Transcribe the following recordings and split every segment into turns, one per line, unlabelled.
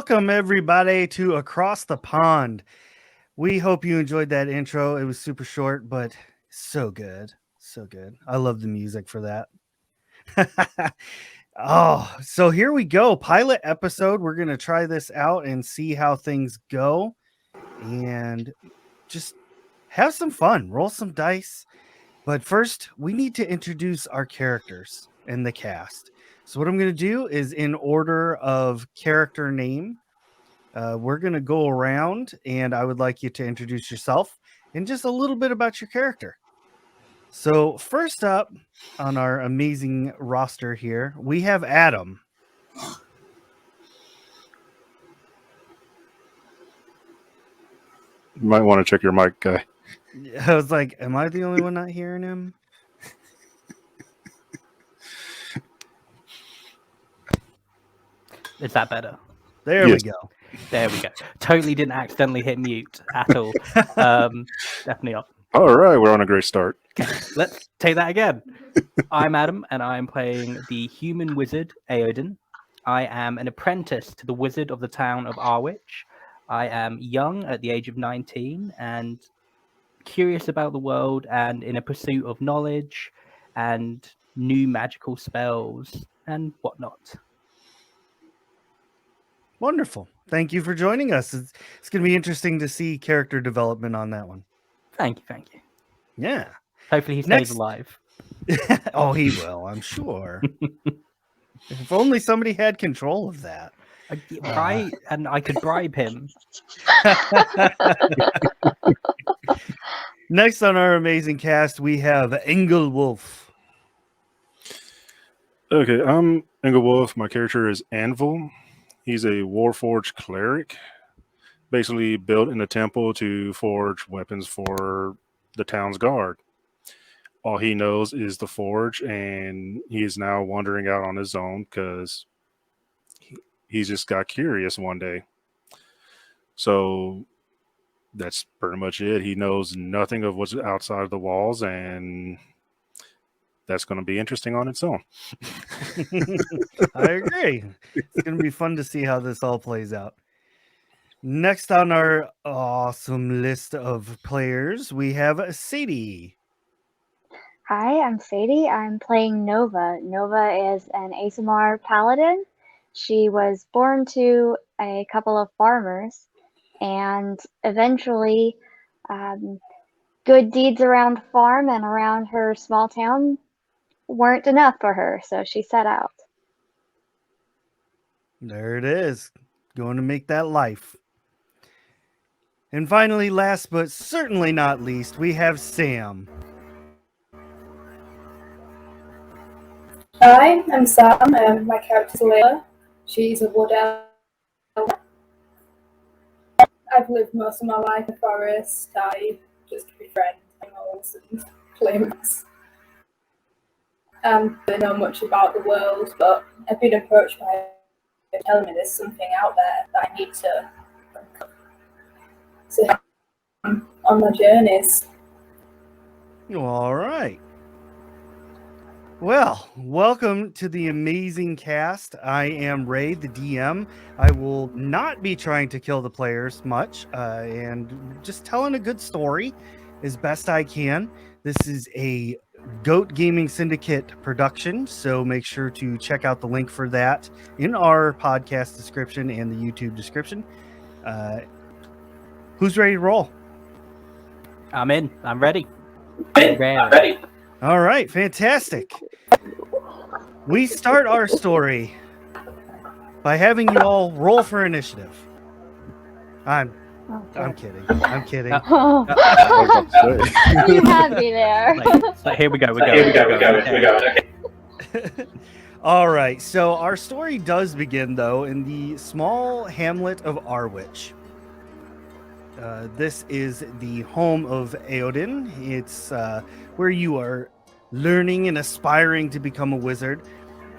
Welcome, everybody, to Across the Pond. We hope you enjoyed that intro. It was super short, but so good. So good. I love the music for that. So here we go. Pilot episode. We're going to try this out and see how things go and just have some fun. Roll some dice. But first, we need to introduce our characters and the cast. So what I'm going to do is in order of character name, we're going to go around and I would like you to introduce yourself and just a little bit about your character. So first up on our amazing roster here, we have Adam.
You might want to check your mic, guy.
I was like, am I the only one not hearing him?
Is that better?
There
Yes.
we go.
There we go. Totally didn't accidentally hit mute at all. Definitely off.
All right, we're on a great start.
Okay, let's take that again. I'm Adam, and I'm playing the human wizard, Aodin. I am an apprentice to the wizard of the town of Arwich. I am young at the age of 19 and curious about the world and in a pursuit of knowledge and new magical spells and whatnot.
Wonderful. Thank you for joining us. It's going to be interesting to see character development on that one.
Thank you.
Yeah.
Hopefully he stays
Next-
alive.
Oh, he will, I'm sure. If only somebody had control of that.
Right? And I could bribe him.
Next on our amazing cast, we have Engelwolf.
Okay, I'm Engelwolf. My character is Anvil. He's a Warforged cleric, basically built in a temple to forge weapons for the town's guard. All he knows is the forge, and he is now wandering out on his own because he just got curious one day. So that's pretty much it. He knows nothing of what's outside of the walls, and that's going to be interesting on its own.
I agree. It's going to be fun to see how this all plays out. Next on our awesome list of players, we have Sadie.
Hi, I'm Sadie. I'm playing Nova. Nova is an ASMR paladin. She was born to a couple of farmers, and eventually good deeds around the farm and around her small town weren't enough for her, so she set out.
There it is. Going to make that life. And finally, last but certainly not least, we have Sam.
Hi, I'm Sam. My character's Layla. She's a wood elf. I've lived most of my life in the forest. I just befriend animals and playmates. I don't know much about the world, but I've been approached by telling me there's something out there that I need to on my journeys.
All right. Well, welcome to the amazing cast. I am Ray, the DM. I will not be trying to kill the players much and just telling a good story as best I can. This is a Goat Gaming Syndicate production, so make sure to check out the link for that in our podcast description and the YouTube description. Who's ready to roll?
I'm in. I'm ready.
I'm ready.
All right, fantastic. We start our story by having you all roll for initiative. I'm kidding. I'm kidding.
Oh,
I was about to say.
you had me there.
So here we go.
All right, so our story does begin, though, in the small hamlet of Arwich. This is the home of Aodin. It's where you are learning and aspiring to become a wizard.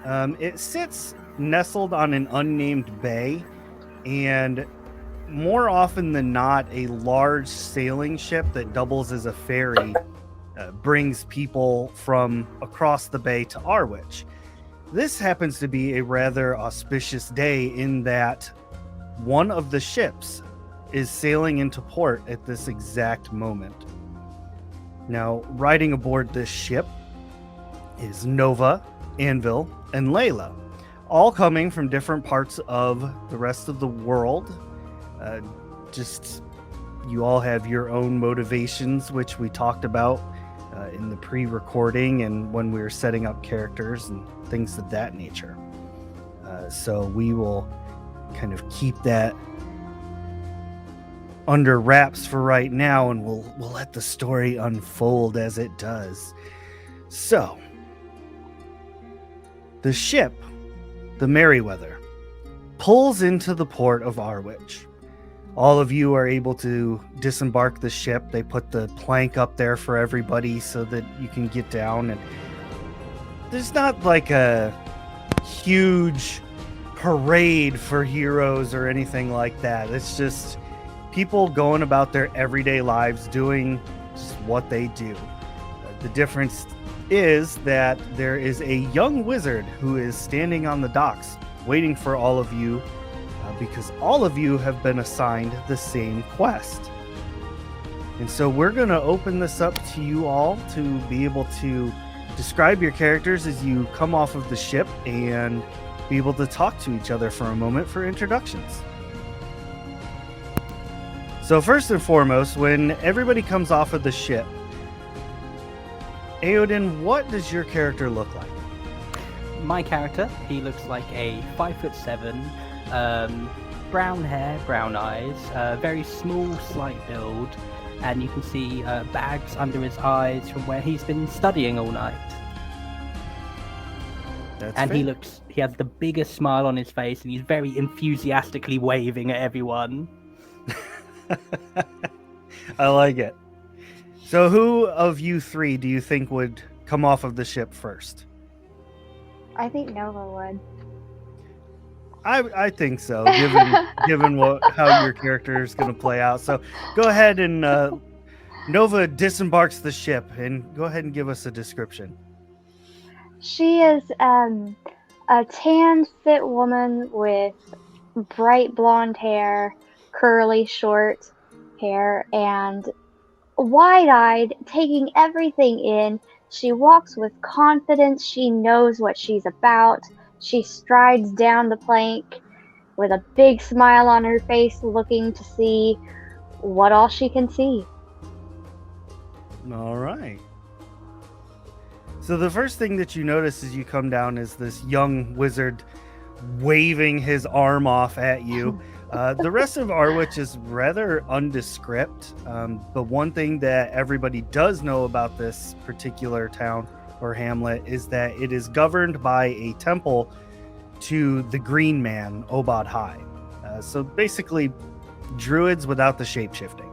It sits nestled on an unnamed bay, and more often than not, a large sailing ship that doubles as a ferry brings people from across the bay to Arwich. This happens to be a rather auspicious day in that one of the ships is sailing into port at this exact moment. Now, riding aboard this ship is Nova, Anvil, and Layla, all coming from different parts of the rest of the world. Just you all have your own motivations, which we talked about in the pre-recording and when we were setting up characters and things of that nature. So we will kind of keep that under wraps for right now, and we'll let the story unfold as it does. So, the ship, the Merryweather, pulls into the port of Arwich. All of you are able to disembark the ship. They put the plank up there for everybody so that you can get down, and there's not like a huge parade for heroes or anything like that. It's just people going about their everyday lives doing just what they do. The difference is that there is a young wizard who is standing on the docks waiting for all of you because all of you have been assigned the same quest. And so we're going to open this up to you all to be able to describe your characters as you come off of the ship and be able to talk to each other for a moment for introductions. So first and foremost, when everybody comes off of the ship, Aodin, what does your character look like?
My character, he looks like a 5'7", brown hair, brown eyes, very small, slight build, and you can see bags under his eyes from where he's been studying all night.
That's
And
fair.
he has the biggest smile on his face, and he's very enthusiastically waving at everyone.
I like it. So who of you three do you think would come off of the ship first?
I think Nova would.
I think so, given how your character is going to play out. So go ahead and Nova disembarks the ship, and go ahead and give us a description.
She is a tan, fit woman with bright blonde hair, curly, short hair, and wide-eyed, taking everything in. She walks with confidence. She knows what she's about. She strides down the plank with a big smile on her face, looking to see what all she can see.
All right. So the first thing that you notice as you come down is this young wizard waving his arm off at you. The rest of Arwich is rather undescript, but one thing that everybody does know about this particular town or hamlet is that it is governed by a temple to the Green Man, Obad High. So basically, druids without the shape-shifting.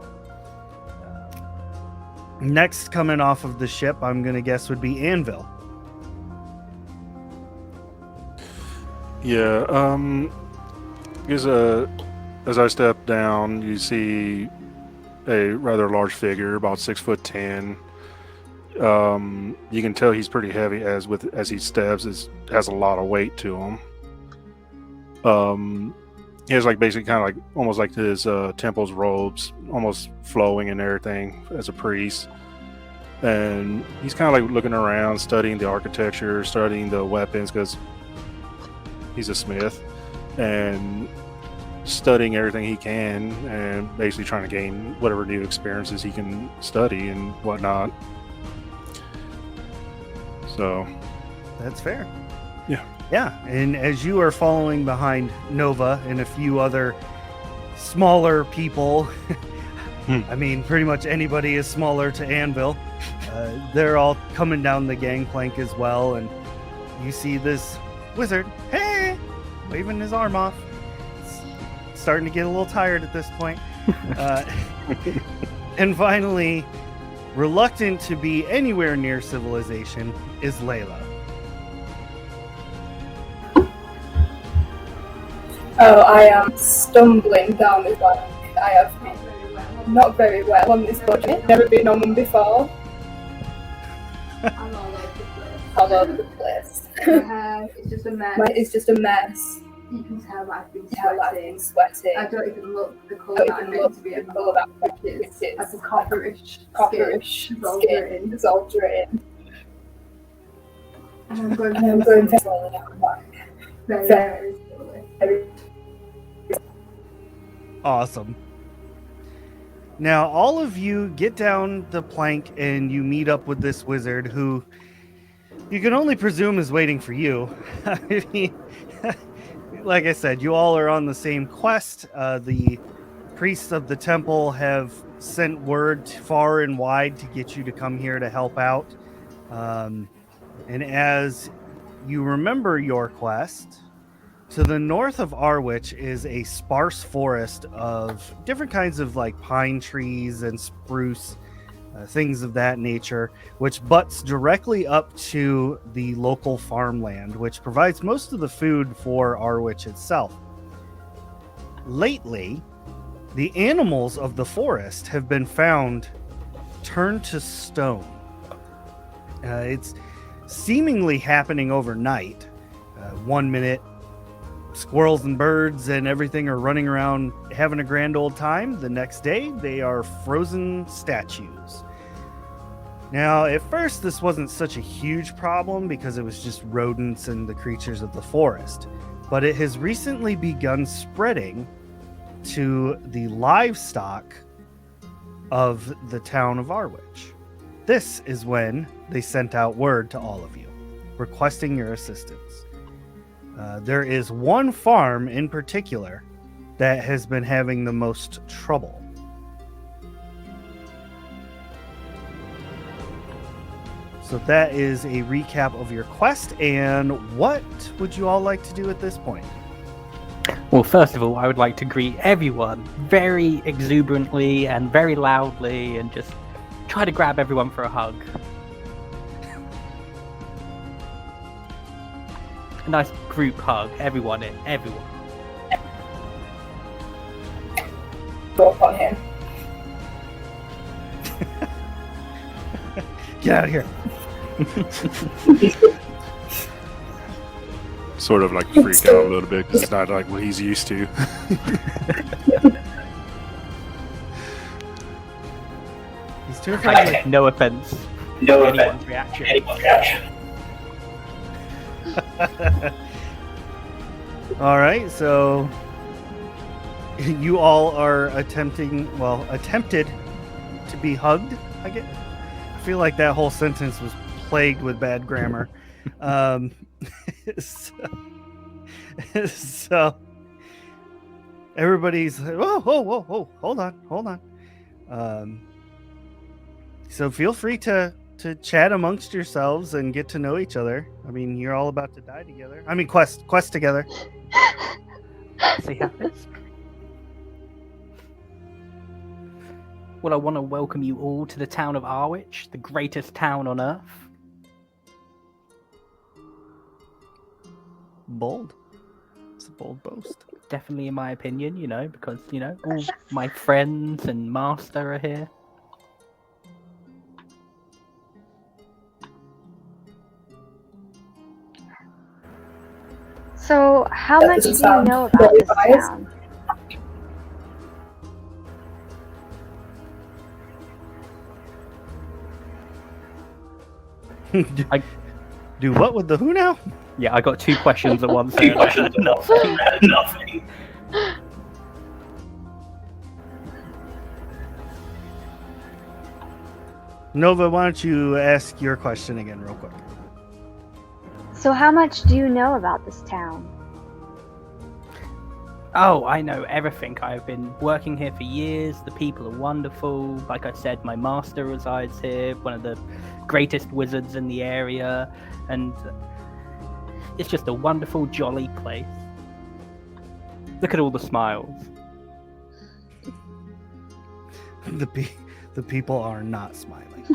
Next coming off of the ship, I'm going to guess would be Anvil.
Yeah, because as I step down, you see a rather large figure, about 6'10". You can tell he's pretty heavy as he steps. Has a lot of weight to him. He has like basically kind of like almost like his temple's robes, almost flowing and everything as a priest. And he's kind of like looking around, studying the architecture, studying the weapons because he's a smith, and studying everything he can, and basically trying to gain whatever new experiences he can study and whatnot. So
That's fair.
Yeah.
Yeah, and as you are following behind Nova and a few other smaller people, I mean, pretty much anybody is smaller to Anvil. They're all coming down the gangplank as well, and you see this wizard, hey, waving his arm off. It's starting to get a little tired at this point. And finally, reluctant to be anywhere near civilization, is Layla.
Oh, I am stumbling down this plank. I have not very well on this budget. Never been on one before.
I'm all over the place.
All over the place.
My hair is just a mess.
It's just a mess.
You can tell that I've been
Tell that I've been
sweating.
sweating.
I don't even look the colour that I'm meant to be in,
colour that
which is like a copperish
copperish
skin, dissolved in. And I'm going
to swirling out my back.
very slowly.
Awesome. Now, all of you get down the plank and you meet up with this wizard who you can only presume is waiting for you. I mean, like I said, you all are on the same quest. The priests of the temple have sent word far and wide to get you to come here to help out. And as you remember your quest, to the north of Arwich is a sparse forest of different kinds of like pine trees and spruce, things of that nature, which butts directly up to the local farmland, which provides most of the food for Arwich itself. Lately, the animals of the forest have been found turned to stone. It's seemingly happening overnight. 1 minute, squirrels and birds and everything are running around having a grand old time. The next day, they are frozen statues. Now, at first, this wasn't such a huge problem because it was just rodents and the creatures of the forest, but it has recently begun spreading to the livestock of the town of Arwich. This is when they sent out word to all of you, requesting your assistance. There is one farm in particular that has been having the most trouble. So that is a recap of your quest, and what would you all like to do at this point?
Well, first of all, I would like to greet everyone very exuberantly and very loudly and just try to grab everyone for a hug. A nice group hug, everyone.
Go up on him.
Get out of here.
Sort of like freak out a little bit because it's not like what he's used to.
He's too afraid.
No offense.
No
Anyone's
offense.
reaction.
Anyone's reaction.
All right, so you all are attempted to be hugged. I feel like that whole sentence was plagued with bad grammar. So everybody's whoa, hold on. So feel free to chat amongst yourselves and get to know each other. I mean, you're all about to die together. I mean, quest together.
See how this? Well, I want to welcome you all to the town of Arwich, the greatest town on earth.
Bold. It's a bold boast.
Definitely, in my opinion, because, all my friends and master are here.
So, how
That
much do
doesn't
you
sound
know about
very
this
biased.
town?
Do what with the who now?
Yeah, I got 2 questions at once.
Two questions at once. Nothing.
Nova, why don't you ask your question again real quick?
So, how much do you know about this town?
Oh, I know everything. I've been working here for years. The people are wonderful. Like I said, my master resides here, one of the greatest wizards in the area, and it's just a wonderful, jolly place. Look at all the smiles.
The people are not smiling.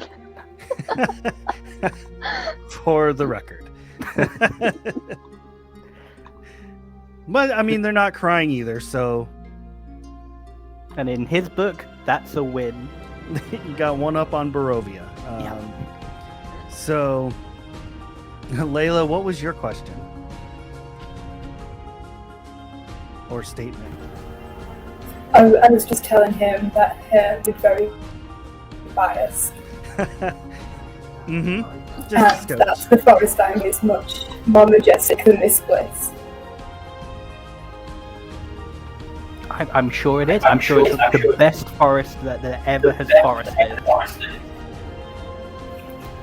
For the record. But I mean, they're not crying either, so
And in his book, that's a win.
you got one up on Barovia.
Yeah.
So, Layla, what was your question? or statement?
I was just telling him that we're very biased.
Mm-hmm.
And
Just a
that
skosh.
the forest time is much more majestic than this place.
I'm sure it is. I'm sure it's the best forest that ever has forested.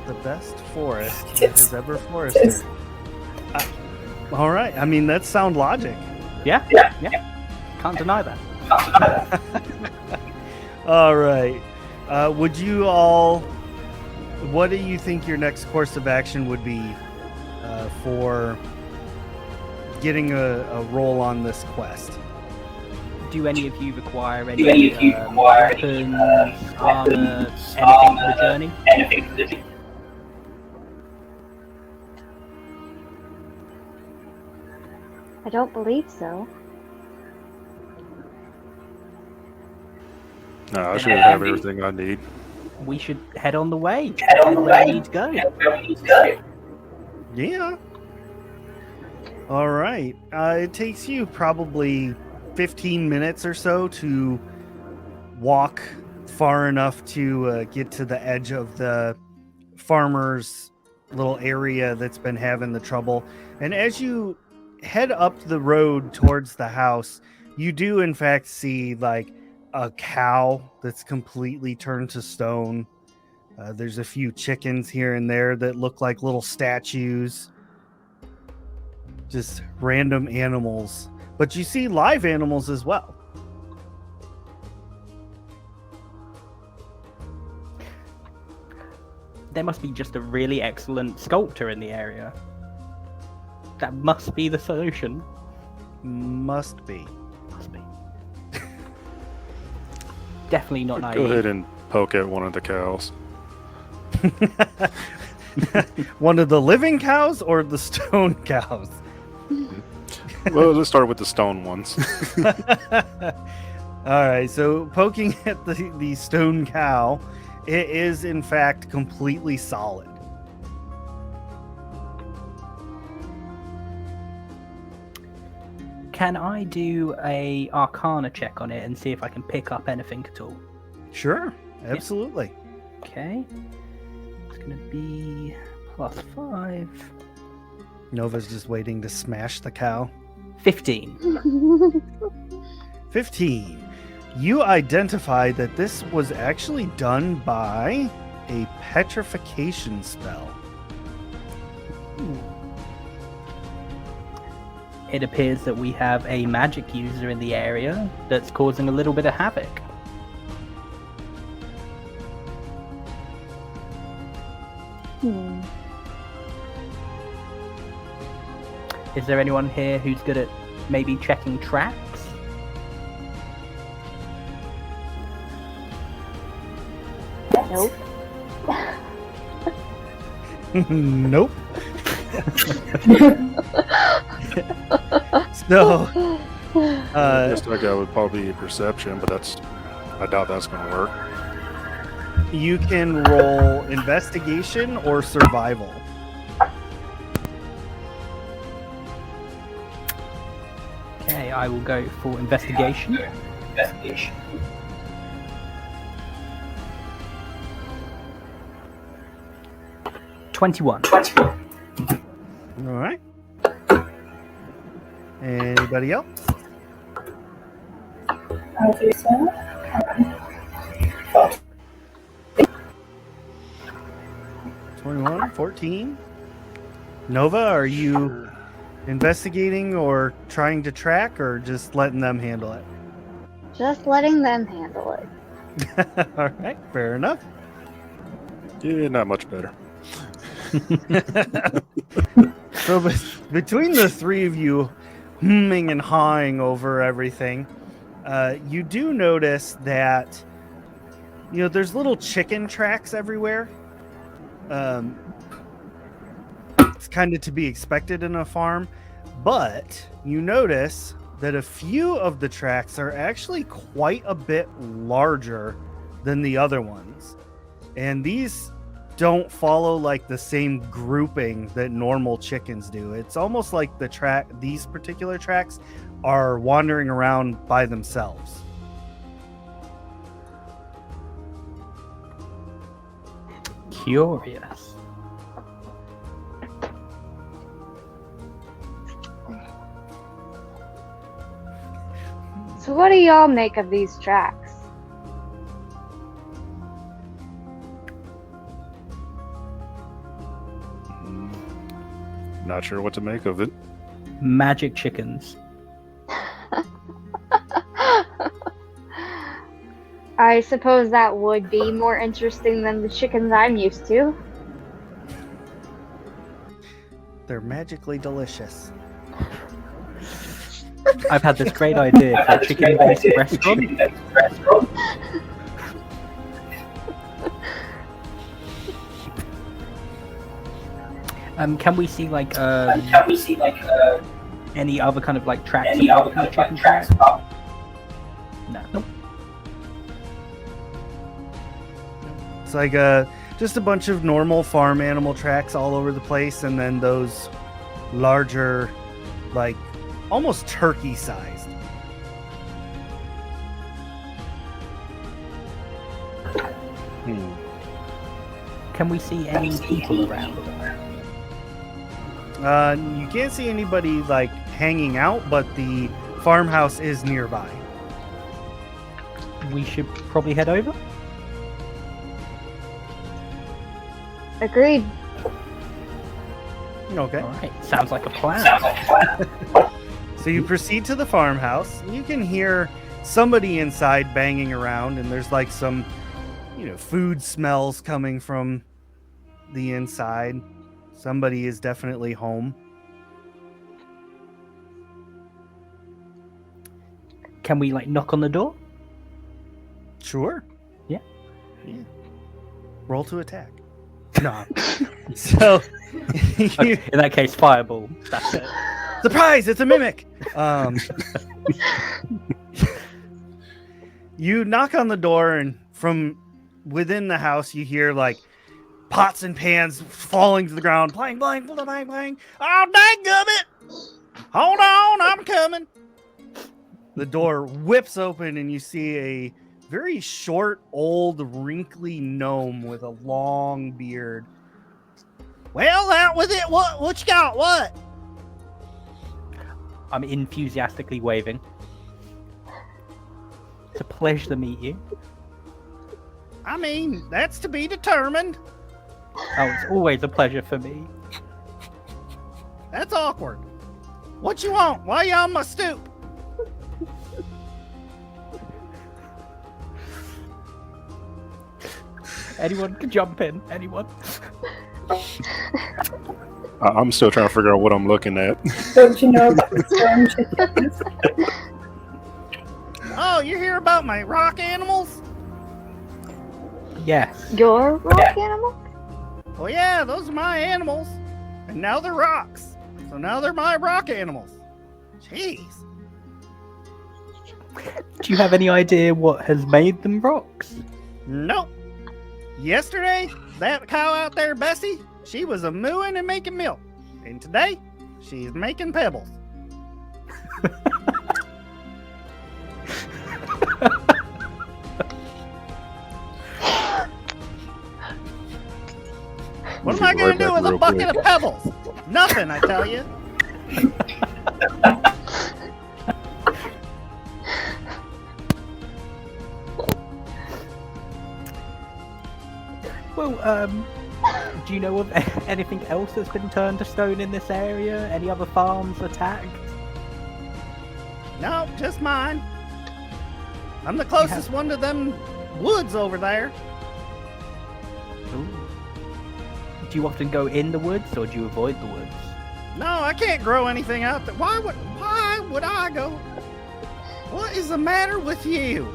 The best forest that has ever forested. All right. I mean, that's sound logic.
Yeah. Can't deny that.
All right. Would you all? What do you think your next course of action would be for getting a roll on this quest?
Do any of you require any weapons, armor, anything for the journey?
I don't believe so.
No, I should have everything I need.
We should head on the way. Head where we need to go.
Yeah. All right. It takes you probably 15 minutes or so to walk far enough to get to the edge of the farmer's little area that's been having the trouble. And as you head up the road towards the house, you do in fact see like a cow that's completely turned to stone. There's a few chickens here and there that look like little statues. Just random animals. But you see live animals as well.
There must be just a really excellent sculptor in the area. That must be the solution.
Must be.
Must be. Definitely not naive.
Go ahead and poke at one of the cows.
One of the living cows or the stone cows?
Well, let's start with the stone ones.
All right, so poking at the stone cow, it is in fact completely solid.
Can I do a Arcana check on it and see if I can pick up anything at all?
Sure, absolutely.
Okay. It's going to be +5.
Nova's just waiting to smash the cow.
15.
15. You identify that this was actually done by a petrification spell.
It appears that we have a magic user in the area that's causing a little bit of havoc. Is there anyone here who's good at maybe checking tracks?
Nope.
Nope. So,
Just like I would probably be perception, but I doubt that's going to work.
you can roll investigation or survival.
Okay, I will go for investigation. 21.
All right. Anybody else?
I'll do so.
21, 14. Nova, are you investigating or trying to track or just letting them handle it?
Just letting them handle it.
All right, fair enough.
Yeah, not much better.
So between the three of you humming and hawing over everything, you do notice that, there's little chicken tracks everywhere. It's kind of to be expected in a farm, but you notice that a few of the tracks are actually quite a bit larger than the other ones. And these don't follow like the same grouping that normal chickens do. It's almost like these particular tracks are wandering around by themselves.
Curious.
So what do y'all make of these tracks?
Not sure what to make of it.
Magic chickens.
I suppose that would be more interesting than the chickens I'm used to.
They're magically delicious.
I've had this great idea for a chicken-based restaurant. Can we see like any other kind of like tracks apart from the chicken tracks? No. Nope.
It's like just a bunch of normal farm animal tracks all over the place, and then those larger, like almost turkey sized.
Can we see any people around?
You can't see anybody like hanging out, but the farmhouse is nearby.
We should probably head over.
Agreed.
Okay.
All right. Sounds like a plan.
So you proceed to the farmhouse. You can hear somebody inside banging around, and there's like some, food smells coming from the inside. Somebody is definitely home.
Can we like knock on the door?
Sure.
Yeah.
Roll to attack. No. So
Okay, in that case, fireball. That's it.
surprise! It's a mimic. You knock on the door, and from within the house, you hear like pots and pans falling to the ground. Blang, blang, blang, blang, blang. Oh, danggummit! Hold on, I'm coming. The door whips open, and you see a very short, old, wrinkly gnome with a long beard. Well, out with it. What you got? What?
I'm enthusiastically waving. It's a pleasure to meet you.
I mean, that's to be determined.
Oh, it's always a pleasure for me.
That's awkward. What you want? Why you on my stoop?
Anyone can jump in. Anyone?
I'm still trying to figure out what I'm looking at.
Don't you know about the stone chickens?
Oh, you hear about my rock animals?
Yes.
Your rock animal?
Well, yeah, those are my animals. And now they're rocks. So now they're my rock animals. Jeez.
Do you have any idea what has made them rocks?
Nope. Yesterday, that cow out there, Bessie, she was a mooing and making milk. And today, she's making pebbles. What am I going to do with a bucket of pebbles? Nothing, I tell you.
Well, do you know of anything else that's been turned to stone in this area? Any other farms attacked?
No, just mine. I'm the closest one to them woods over there.
Ooh. Do you often go in the woods, or do you avoid the woods?
No, I can't grow anything out there. Why would I go? What is the matter with you?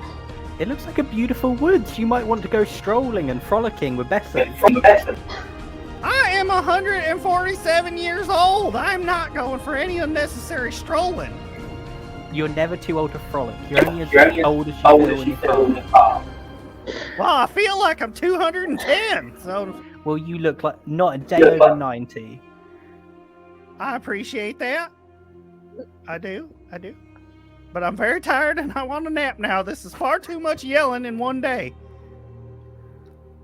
It looks like a beautiful woods. You might want to go strolling and frolicking with Bessie.
I am 147 years old. I'm not going for any unnecessary strolling.
You're never too old to frolic. You're only as old as you feel when you farm.
Well, I feel like I'm 210, so
Well, you look like not a day over 90.
I appreciate that. I do. but I'm very tired and I want a nap now. This is far too much yelling in one day.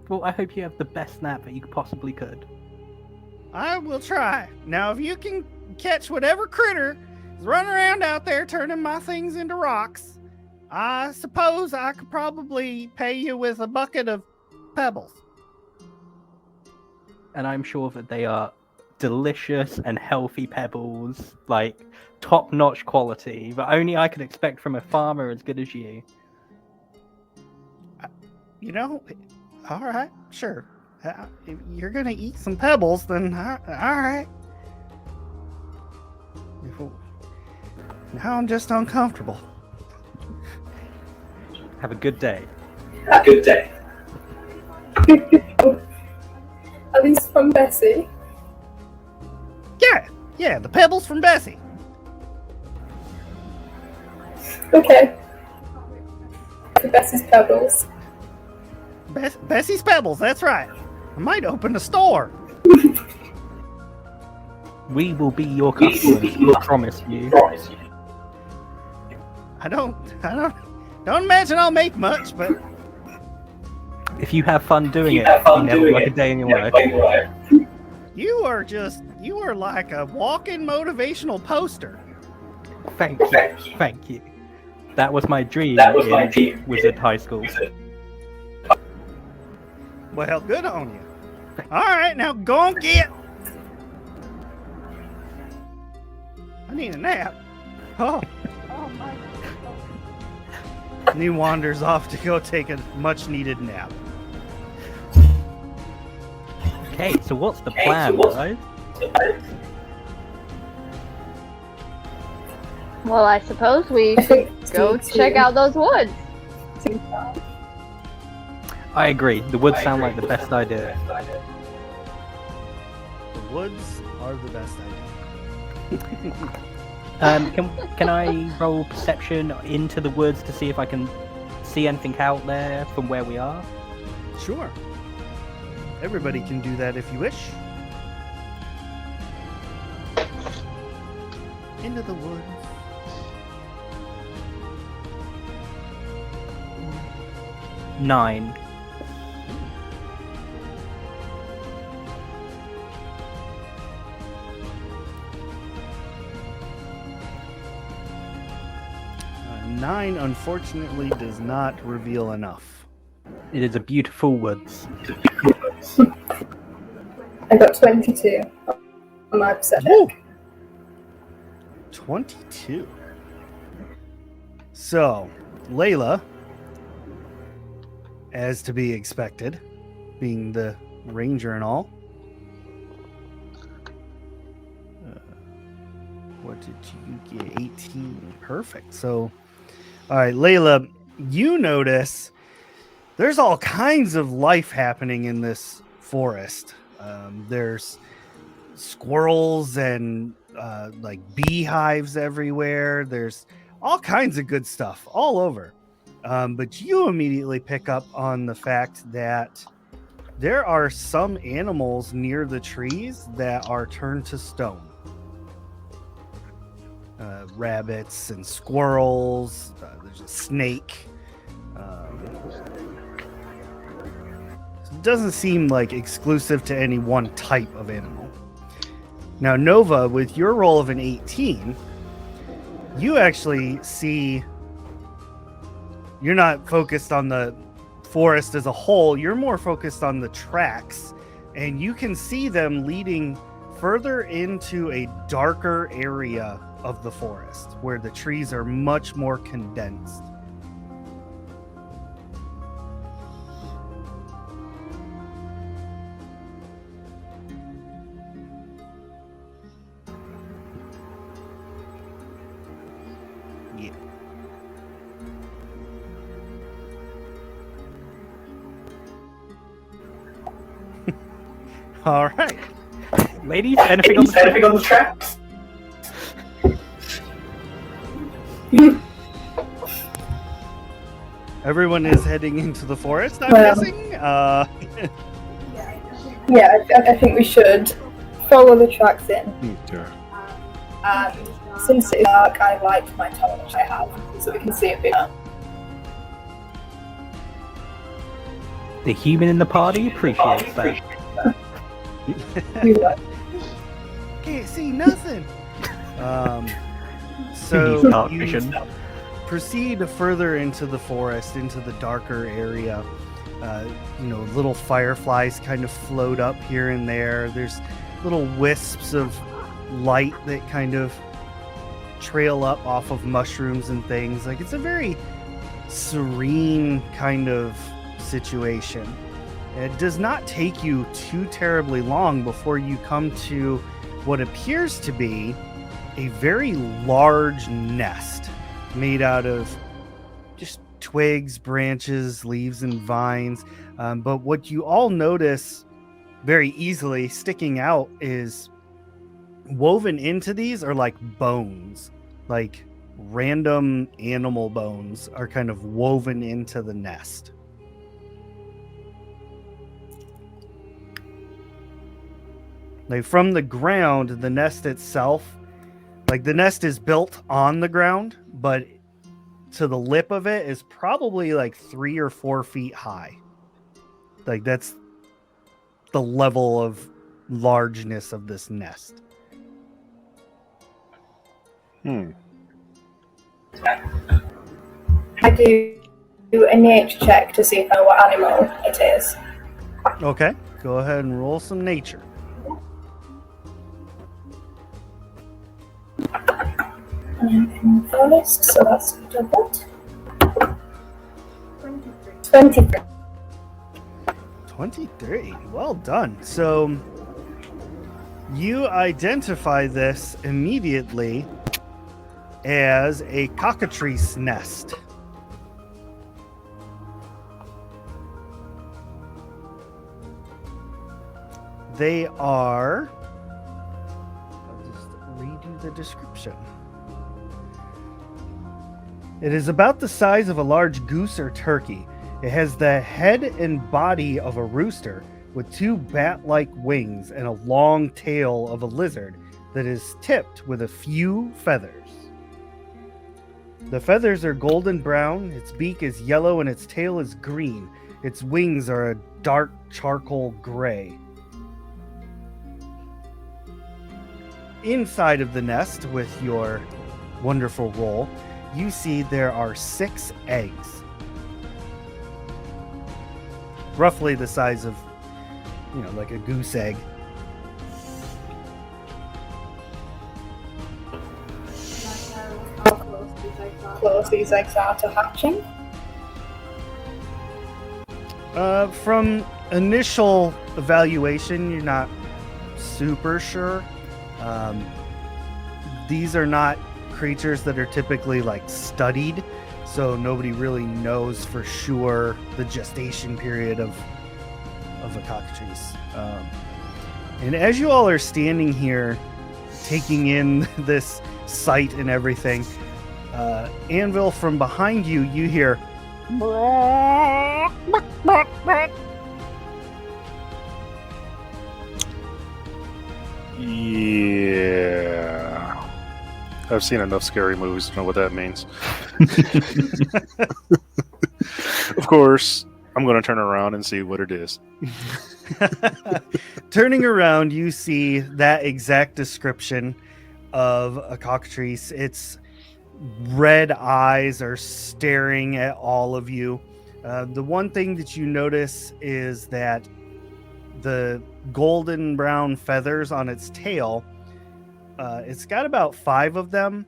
Well, I hope you have the best nap that you possibly could.
I will try. Now, if you can catch whatever critter is running around out there turning my things into rocks, I suppose I could probably pay you with a bucket of pebbles.
And I'm sure that they are delicious and healthy pebbles, like top-notch quality, that only I could expect from a farmer as good as you.
You know, all right, sure. If you're gonna eat some pebbles, then all right. Now I'm just uncomfortable.
Have a good day.
Have a good day.
Are these from Bessie?
Yeah, the pebbles from Bessie.
Okay. The Bessie's Pebbles.
Bessie's Pebbles, that's right. I might open a store.
We will be your customers, I promise you.
I don't imagine I'll make much, but
If you have fun doing it, you never work a day in your life.
you are like a walking motivational poster.
Thank you. That was my dream in Wizard High School.
Well, good on you. All right, now go and get. I need a nap. Oh my. And he wanders off to go take a much-needed nap.
Okay, so what's the plan, guys?
Well, I suppose we should go check out those woods.
I agree. The woods sound like the best idea.
The woods are the best idea.
Can I roll perception into the woods to see if I can see anything out there from where we are?
Sure. Everybody can do that if you wish. Into the woods.
Nine.
Nine, unfortunately, does not reveal enough.
It is a beautiful woods.
I got 22 on my perception.
Woo! 22. So, Layla, as to be expected, being the ranger and all. What did you get? 18. Perfect. So, all right, Layla, you notice there's all kinds of life happening in this forest. There's squirrels and like beehives everywhere. There's all kinds of good stuff all over. But you immediately pick up on the fact that there are some animals near the trees that are turned to stone. Rabbits and squirrels. There's a snake. It doesn't seem like exclusive to any one type of animal. Now, Nova, with your roll of an 18, you actually see. You're not focused on the forest as a whole. You're more focused on the tracks, and you can see them leading further into a darker area of the forest where the trees are much more condensed. Yeah. All right.
Ladies, anything on the
tracks?
Everyone is heading into the forest, I'm
Well.
guessing.
Yeah, I think we should follow the tracks in
Okay.
and Since it's dark, I light my torch I have so we can see it better.
The human in the party appreciates that.
Can't see nothing.
Who needs
So
dark
you
vision?
proceed further into the forest, into the darker area. Little fireflies kind of float up here and there. There's little wisps of light that kind of trail up off of mushrooms and things. Like, it's a very serene kind of situation. It does not take you too terribly long before you come to what appears to be a very large nest made out of just twigs, branches, leaves, and vines. But what you all notice very easily sticking out is woven into these are like bones, like random animal bones are kind of woven into the nest. Like, from the ground, the nest itself, like, the nest is built on the ground, but to the lip of it is probably like 3 or 4 feet high. Like, that's the level of largeness of this nest.
I do a nature check to see if I know what animal it is.
Okay, go ahead and roll some nature.
I'm in the forest, so that's doubled. 23.
23. Well done. So you identify this immediately as a cockatrice nest. They are... I'll just redo the description. It is about the size of a large goose or turkey. It has the head and body of a rooster with 2 bat-like wings and a long tail of a lizard that is tipped with a few feathers. The feathers are golden brown, its beak is yellow, and its tail is green. Its wings are a dark charcoal gray. Inside of the nest, with your wonderful roll, you see there are 6 eggs. Roughly the size of, like a goose egg.
How close these eggs are to hatching?
From initial evaluation, you're not super sure. These are not creatures that are typically like studied, so nobody really knows for sure the gestation period of a cockatrice. And as you all are standing here taking in this sight and everything, Anvil, from behind you, you hear
Yeah. I've seen enough scary movies to know what that means. Of course, I'm going to turn around and see what it is.
Turning around, you see that exact description of a cockatrice. Its red eyes are staring at all of you. The one thing that you notice is that the golden brown feathers on its tail, it's got about 5 of them,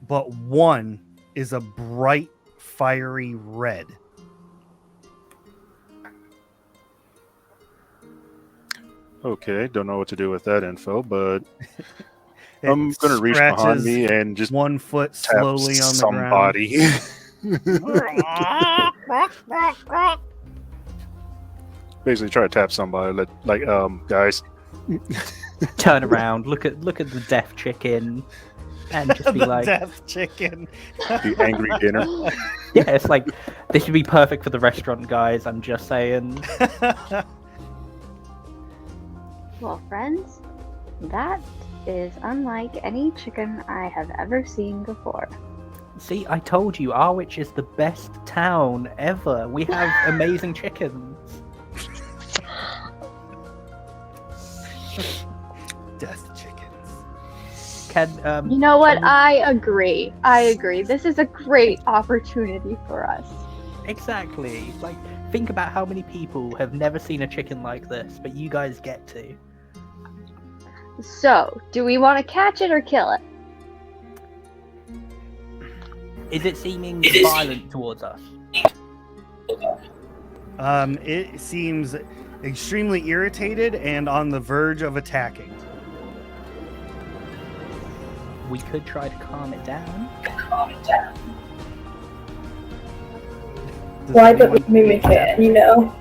but one is a bright, fiery red.
Okay, don't know what to do with that info, but
It
I'm going to reach behind
scratches
me and just
1 foot
tap
slowly on the
somebody. Basically, try to tap somebody. Guys.
Turn around, look at the deaf chicken, and just
ground.
be
The
like,
deaf chicken.
The angry dinner.
yeah, it's like this would be perfect for the restaurant guys. I'm just saying.
Well, friends, that is unlike any chicken I have ever seen before.
See, I told you, Arwich is the best town ever. We have amazing chickens.
Death chickens.
Can
You know what?
can we-
I agree. I agree. This is a great opportunity for us.
Exactly. Like, think about how many people have never seen a chicken like this, but you guys get to.
So, do we want to catch it or kill it?
Is it seeming violent towards us?
It seems extremely irritated and on the verge of attacking.
We could try to calm it down.
Does
Why
anyone-
don't we mimic it, you know?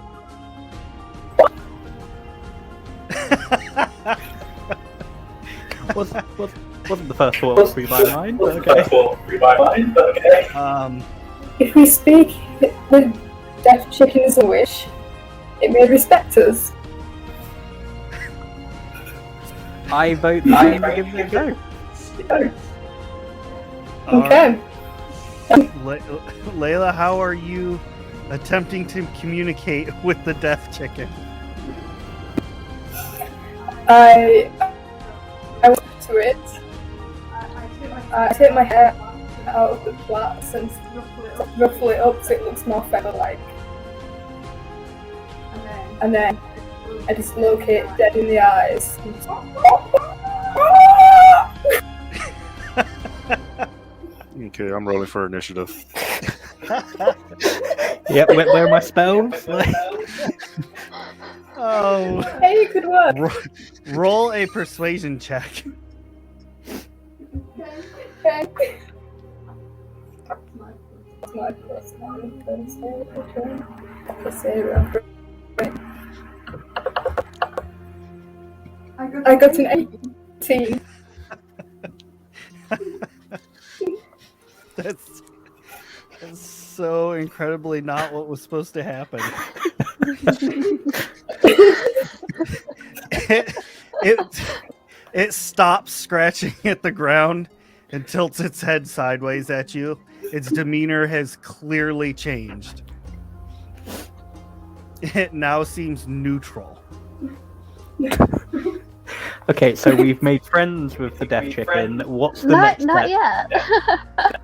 Wasn't the first thought through my mind, but okay.
If we speak the deaf chicken's wish, it may respect us.
I vote that we give it a go.
Okay.
Layla, how are you attempting to communicate with the deaf chicken?
I went to it. I take my hair out of the plaits and ruffle it up so it looks more feather-like. And then I dislocate it dead in the eyes.
Okay, I'm rolling for initiative.
Yeah, where are my spells?
Oh,
Hey, good work.
roll a persuasion check.
Okay. That's my plus one. Plus 0. I got an 18.
That's so incredibly not what was supposed to happen. It stops scratching at the ground and tilts its head sideways at you. Its demeanor has clearly changed. It now seems neutral.
Okay, so we've made friends with the deaf chicken. What's the next
Not
step?
yet.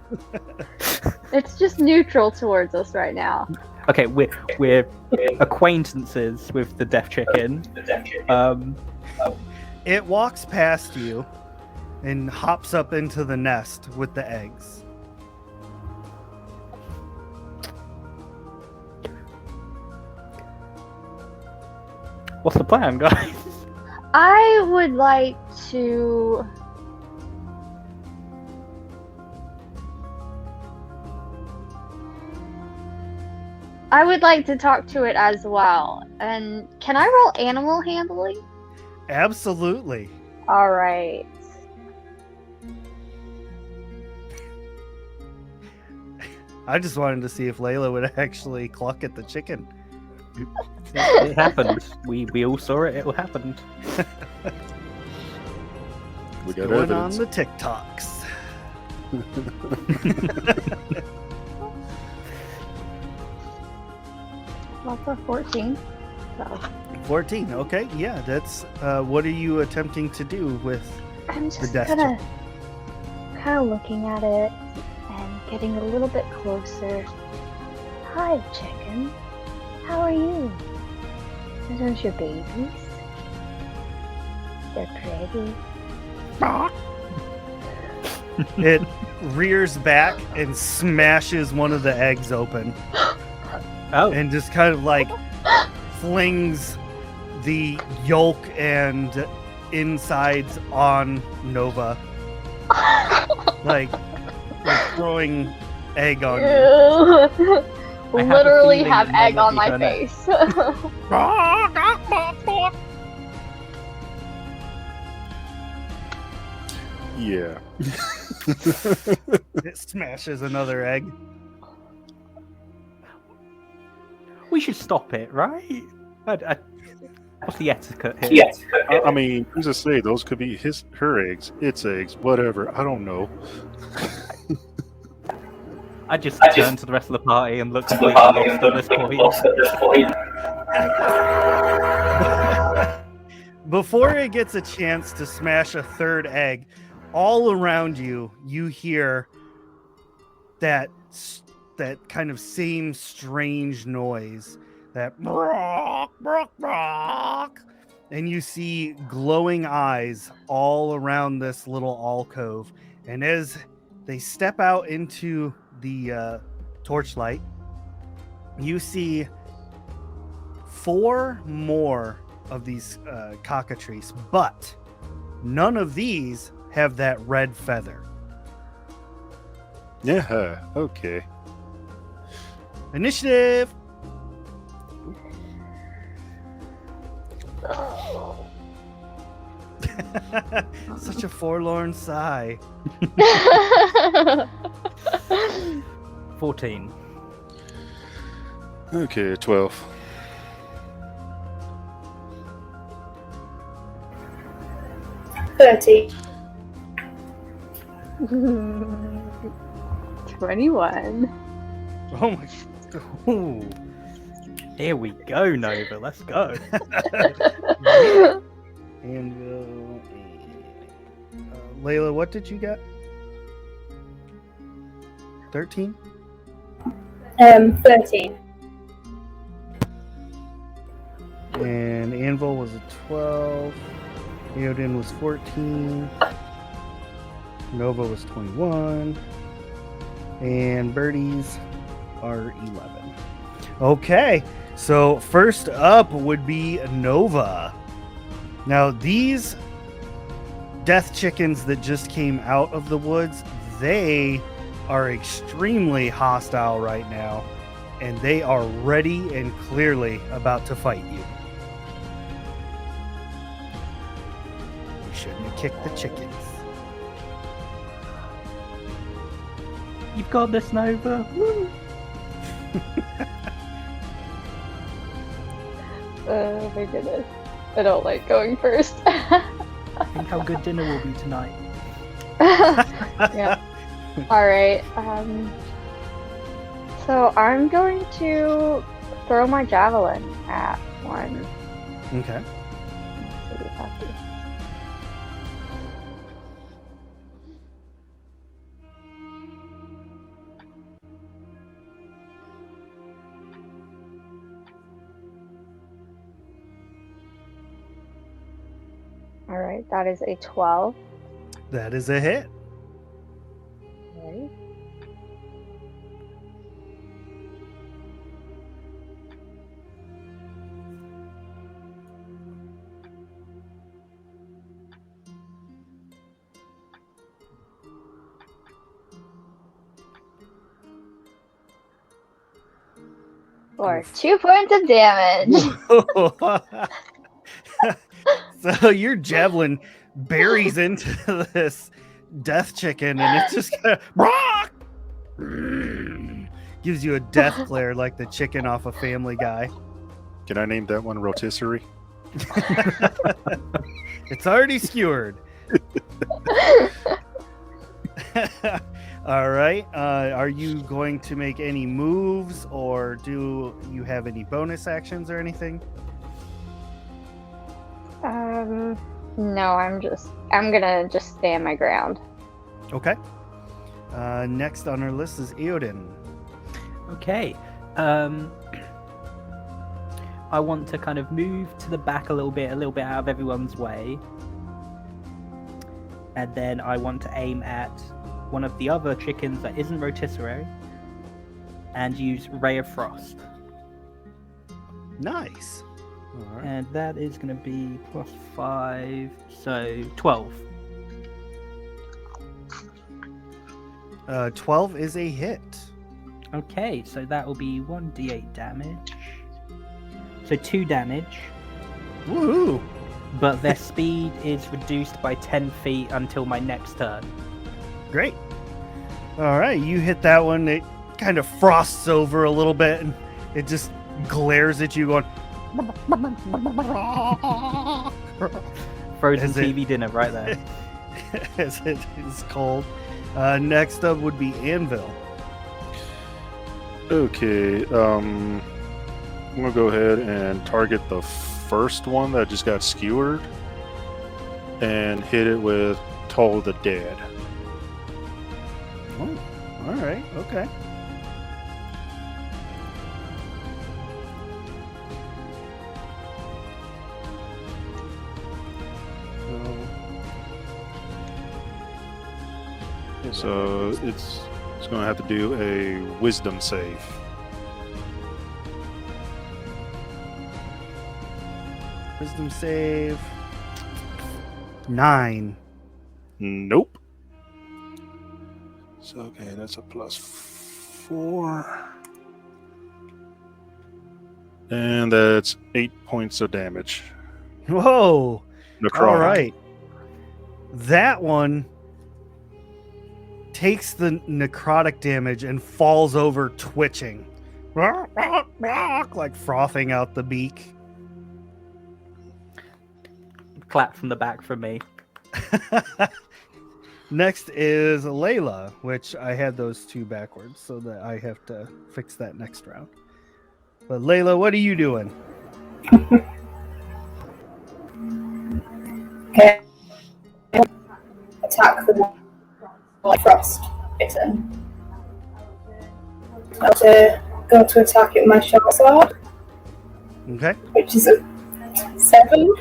It's just neutral towards us right now.
Okay, we're acquaintances with the deaf chicken.
It walks past you and hops up into the nest with the eggs.
What's the plan, guys?
I would like to. I would like to talk to it as well. And can I roll animal handling?
Absolutely.
All right.
I just wanted to see if Layla would actually cluck at the chicken.
It happened. We all saw it. It happened.
We got
Going on
evidence.
the TikToks.
Well, for 14. So
14. Okay, yeah, that's. What are you attempting to do with?
I'm just
death
kind of looking at it and getting a little bit closer. Hi, chicken. How are you? Are those your babies? They're pretty.
It rears back and smashes one of the eggs open
Oh,
and just kind of like flings the yolk and insides on Nova, like throwing egg on you.
Ew.
I have a
Literally
feeling
have
that
egg on
might
my
be her
face.
Yeah.
It smashes another egg.
we should stop it, right? What's the etiquette here?
Yes.
I mean, you just say those could be her eggs, its eggs, whatever. I don't know.
I just
I
turn
just-
to the rest of the party and look
The
completely
party
lost at this point.
lost at this point.
Before it gets a chance to smash a third egg, all around you, you hear that kind of same strange noise, that brock, brock, brock, and you see glowing eyes all around this little alcove. And as they step out into the torchlight, you see 4 more of these cockatrices, but none of these have that red feather.
Yeah, okay.
Initiative. Such a forlorn sigh.
14.
Okay, 12.
$30.
21.
Oh my. Ooh.
Here we go, Nova. Let's go.
And Layla, what did you get? 13?
13.
And Anvil was a 12. Eodin was 14. Nova was 21. And birdies are 11. Okay, so first up would be Nova. Now, these death chickens that just came out of the woods, they are extremely hostile right now, and they are ready and clearly about to fight you. You shouldn't have kicked the chickens.
You've got this, Nova. Woo.
Oh my goodness. I don't like going first.
Think how good dinner will be tonight.
Yeah. Alright. So I'm going to throw my javelin at one.
Okay.
So we have to- Alright, that is a 12.
That is a hit.
Right. For 2 points of damage.
So your javelin buries into this death chicken, and it just kind of gives you a death glare like the chicken off a Family Guy.
Can I name that one rotisserie?
It's already skewered. All right. Are you going to make any moves, or do you have any bonus actions or anything?
No, I'm gonna just stand my ground.
Okay. Next on our list is Eodin.
Okay. I want to kind of move to the back a little bit out of everyone's way. And then I want to aim at one of the other chickens that isn't rotisserie and use Ray of Frost.
Nice. All right.
And that is going to be +5, so 12.
12 is a hit.
Okay, so that will be 1d8 damage. So 2 damage,
Woohoo!
but their speed is reduced by 10 feet until my next turn.
Great. All right, you hit that one. It kind of frosts over a little bit, and it just glares at you, going,
Frozen
Is it-
TV dinner right there.
as it is cold. Next up would be Anvil.
Okay, I'm gonna go ahead and target the first one that just got skewered and hit it with Toll the Dead.
Oh, all right. Okay.
So it's gonna have to do a Wisdom save.
Wisdom save. 9.
Nope. So okay, that's a +4. And that's 8 points of damage.
Whoa.
Necrotic.
All right. That one takes the necrotic damage and falls over twitching. Like frothing out the beak.
Clap from the back from me.
Next is Layla, which I had those two backwards, so that I have to fix that next round. But Layla, what are you doing?
Okay. Attack the frost bitten. I'll go to attack it with my short sword,
Okay.
which is a 7.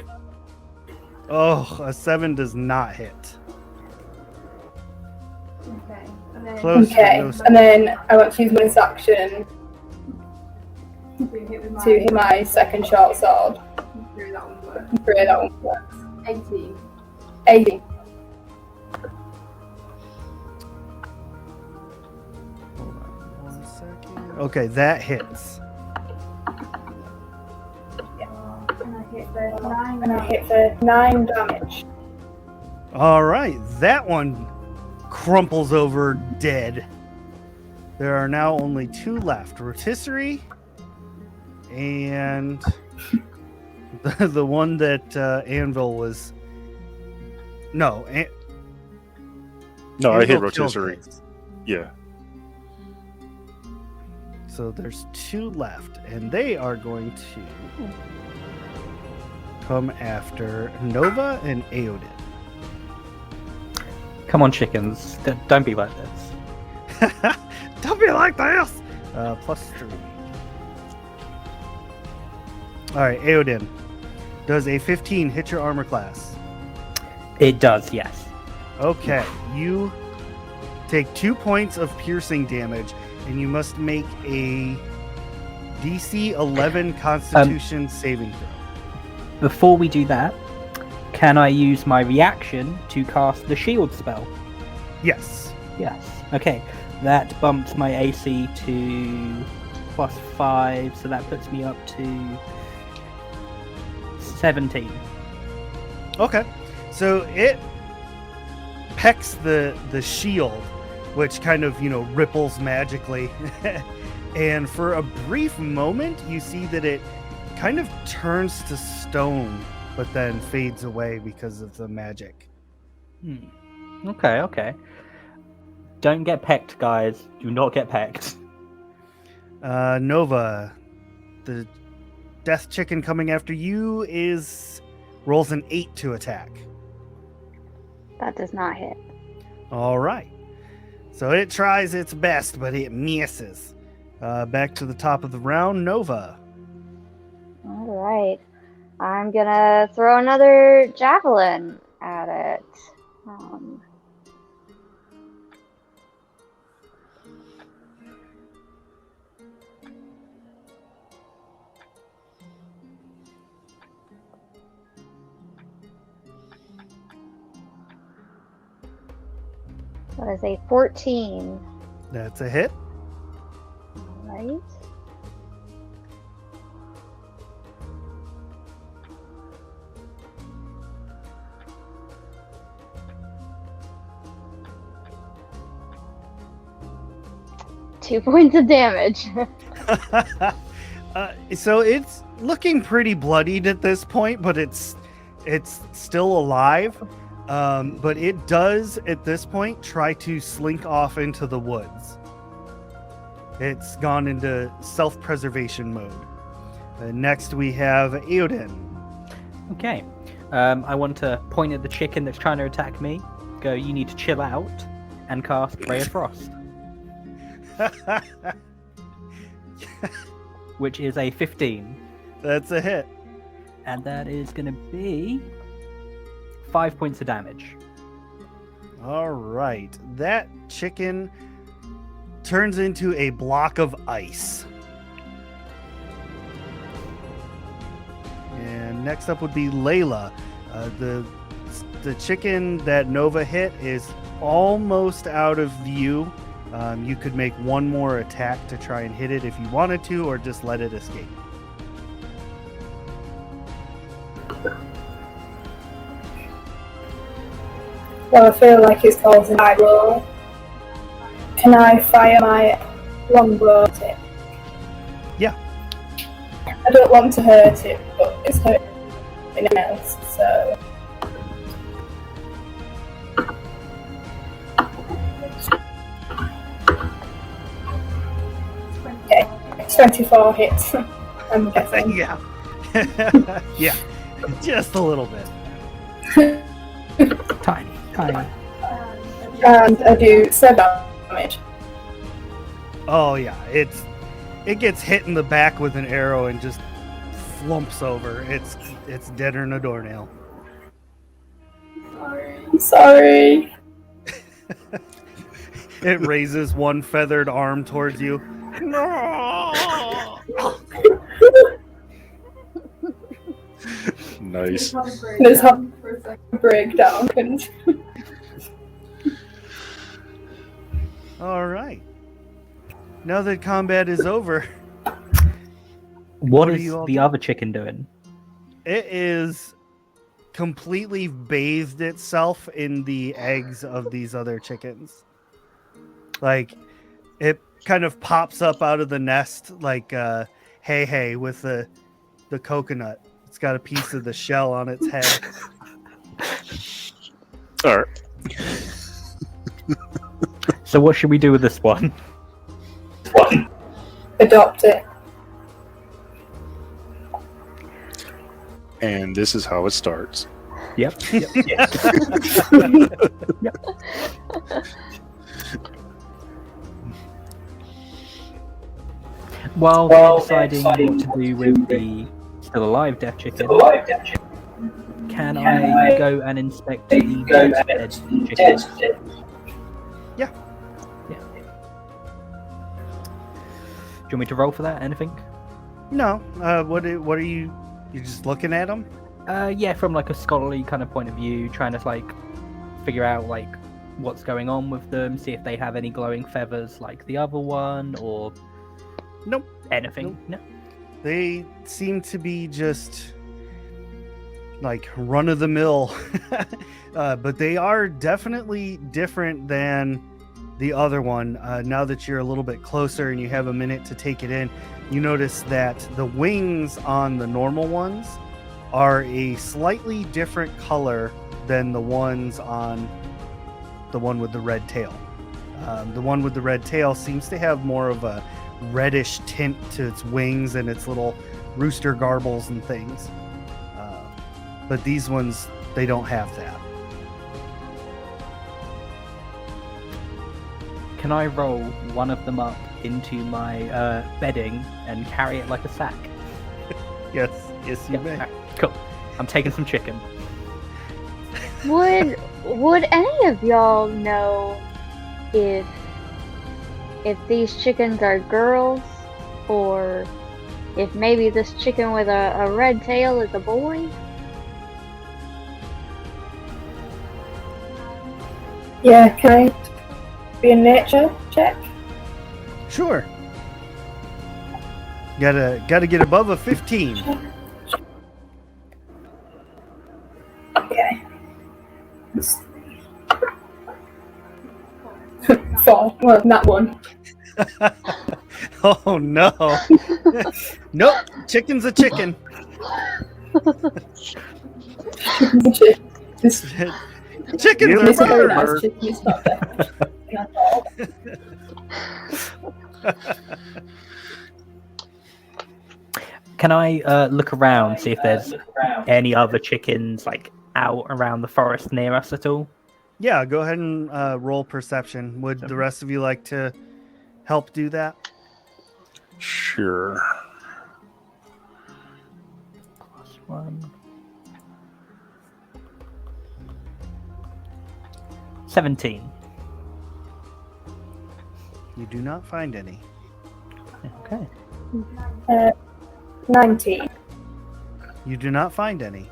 Oh, a 7 does not hit.
Okay. And then
Close.
Okay,
but no-
and then I want to use my action
you hit with
to hit my second short sword.
through that one work.
Pray that one works.
18.
80.
Hold on 1 second. Okay, that hits.
And I hit for 9.
And I hit for 9 damage.
All right, that one crumples over dead. There are now only 2 left: rotisserie and the one that Anvil was. No,
No, I hit
Anvil killed
rotisserie.
his.
Yeah.
So there's 2 left, and they are going to come after Nova and Aodin.
Come on, chickens. Don't be like this.
Don't be like this. +3. All right, Aodin. Does a 15 hit your armor class?
It does, yes.
Okay, you take 2 points of piercing damage, and you must make a DC 11 Constitution saving throw.
Before we do that, can I use my reaction to cast the shield spell?
Yes.
Yes. Okay. That bumps my AC to +5, so that puts me up to 17.
Okay. So it pecks the shield, which kind of, ripples magically. And for a brief moment, you see that it kind of turns to stone, but then fades away because of the magic.
Okay. Don't get pecked, guys. Do not get pecked.
Nova, the death chicken coming after you rolls an 8 to attack.
That does not hit.
All right. So it tries its best, but it misses. Back to the top of the round, Nova.
All right. I'm gonna throw another javelin at it. That is a 14.
That's a hit.
Right. Two points of damage.
So it's looking pretty bloodied at this point, but it's still alive. But it does at this point try to slink off into the woods. It's gone into self-preservation mode. Next we have Eodin.
Okay. I want to point at the chicken that's trying to attack me. Go, you need to chill out, and cast Ray of Frost, which is a 15.
That's a hit.
And that is going to be 5 points of damage.
All right. That chicken turns into a block of ice. And next up would be Layla. The chicken that Nova hit is almost out of view. You could make one more attack to try and hit it if you wanted to, or just let it escape.
Well, I feel like it's causing high roll. Can I fire my longbow at it?
Yeah.
I don't want to hurt it, but it's hurting anyone else, so. Okay, 24 hits, I'm guessing.
Yeah. Yeah. Just a little bit.
Tiny.
And I do 7 damage.
Oh yeah, it gets hit in the back with an arrow and just flumps over. It's deader than a doornail.
Sorry.
It raises one feathered arm towards you. No.
Nice.
Let's have a breakdown.
All right. Now that combat is over,
What
are
is
you all
the
doing?
other chicken doing?
It is completely bathed itself in the eggs of these other chickens. Like, it kind of pops up out of the nest like hey with the coconut. It's got a piece of the shell on its head.
All right.
So what should we do with this one?
Adopt it.
And this is how it starts.
Yep. While they're deciding what to do with the still alive deaf chicken, can I go and inspect the dead chicken?
Yeah.
Do you want me to roll for that? Anything?
No. What are you? You're just looking at them?
Yeah, from like a scholarly kind of point of view, trying to like figure out like what's going on with them, see if they have any glowing feathers like the other one, or
Nope.
anything.
Nope. They seem to be just like run of the mill, but they are definitely different than the other one. Now that you're a little bit closer and you have a minute to take it in, you notice that the wings on the normal ones are a slightly different color than the ones on the one with the red tail. The one with the red tail seems to have more of a reddish tint to its wings and its little rooster garbles and things. But these ones, they don't have that.
Can I roll one of them up into my bedding and carry it like a sack?
Yes, you may.
alright, cool. I'm taking some chicken.
Would any of y'all know if these chickens are girls, or if maybe this chicken with a red tail is a boy?
Yeah, can I be a nature check?
Sure. Gotta get above a 15.
Okay. 4. Well, not 1.
Oh no. Nope. Chicken's a chicken.
It's
Chickens
Yep.
are
a very nice
birds.
chicken. It's not bad. At all.
Can I look around, see if there's any other chickens like out around the forest near us at all?
Yeah, go ahead and roll perception. Would the rest of you like to help do that?
Sure.
+1. 17.
You do not find any.
Okay.
19.
You do not find any.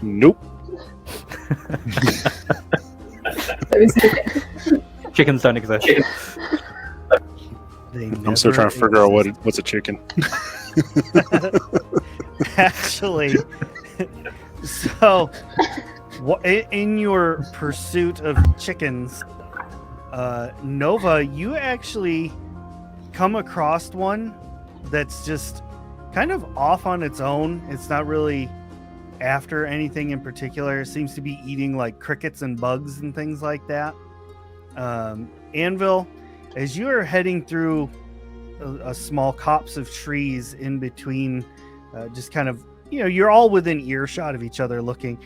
Nope.
There is chicken.
Chickens don't exist.
They
I'm still trying to figure out what's a chicken.
Actually, so in your pursuit of chickens, Nova, you actually come across one that's just kind of off on its own. It's not really after anything in particular. It seems to be eating like crickets and bugs and things like that. Anvil, as you are heading through a small copse of trees in between, just kind of, you're all within earshot of each other looking.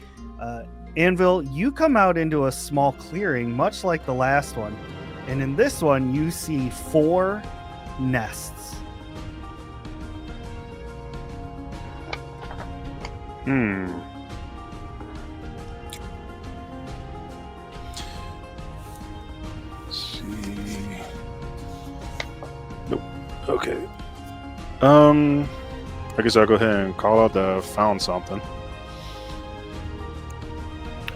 Anvil, you come out into a small clearing, much like the last one. And in this one, you see 4 nests.
Let's see. Nope. Okay. I guess I'll go ahead and call out the found something.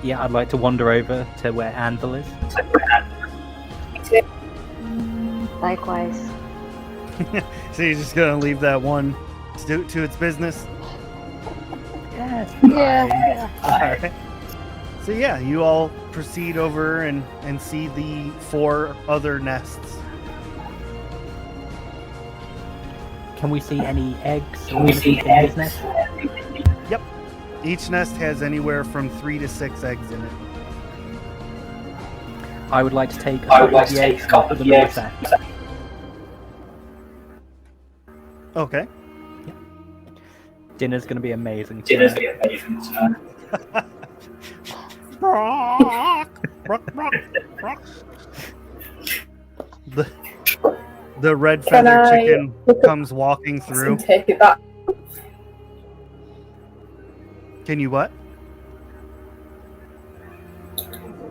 Yeah, I'd like to wander over to where Anvil is.
Likewise.
So you're just gonna leave that one to its business?
Yes.
Yeah.
All right. So yeah, you all proceed over and see the 4 other nests.
Can we see any eggs? Can we see eggs? Nest?
Yep. Each nest has anywhere from 3 to 6 eggs in it.
I would like to take a couple of the eggs and put them in the sack.
Okay.
Dinner's going to be amazing.
Dinner's
tonight.
gonna be amazing tonight.
The red
Can
feather
I
chicken
look at
comes walking through.
And take it back.
Can you what?
I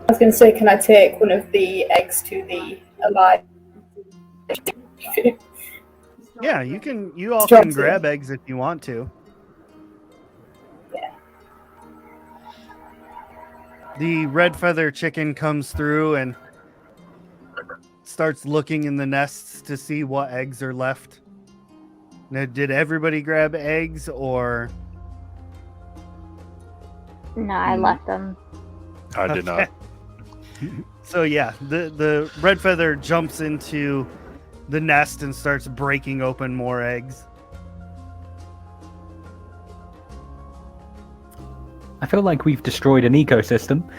was going to say, can I take one of the eggs to the alive?
Yeah, you can. You all
Drop
can
it.
grab eggs if you want to.
Yeah.
The red feather chicken comes through and starts looking in the nests to see what eggs are left. Now, did everybody grab eggs or?
No, I left them.
I did not.
So yeah, the red feather jumps into the nest and starts breaking open more eggs.
I feel like we've destroyed an ecosystem.